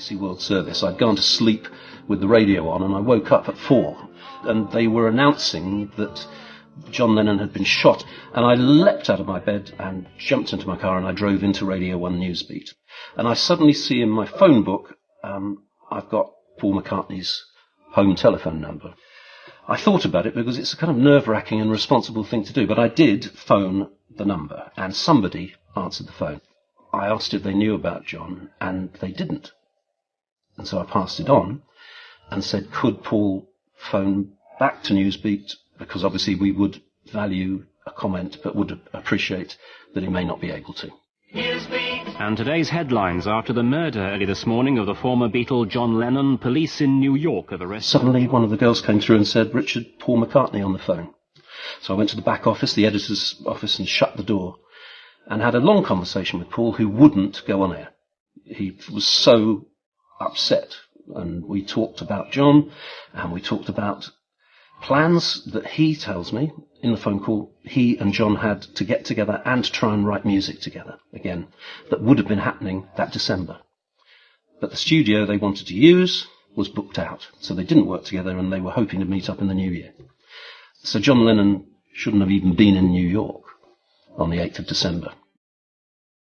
BBC World Service. I'd gone to sleep with the radio on, and I woke up at 4, and they were announcing that John Lennon had been shot, and I leapt out of my bed and jumped into my car, and I drove into Radio 1 Newsbeat. And I suddenly see in my phone book, I've got Paul McCartney's home telephone number. I thought about it because it's a kind of nerve-wracking and responsible thing to do, but I did phone the number, and somebody answered the phone. I asked if they knew about John, and they didn't. And so I passed it on and said, could Paul phone back to Newsbeat, because obviously we would value a comment, but would appreciate that he may not be able to. And today's headlines: after the murder early this morning of the former Beatle John Lennon, police in New York have arrested... Suddenly one of the girls came through and said, Richard, Paul McCartney on the phone. So I went to the back office, the editor's office, and shut the door, and had a long conversation with Paul, who wouldn't go on air. He was so upset, and we talked about John, and we talked about plans that he tells me in the phone call he and John had to get together and try and write music together again, that would have been happening that December. But the studio they wanted to use was booked out, so they didn't work together, and they were hoping to meet up in the new year. So John Lennon shouldn't have even been in New York on the 8th of December.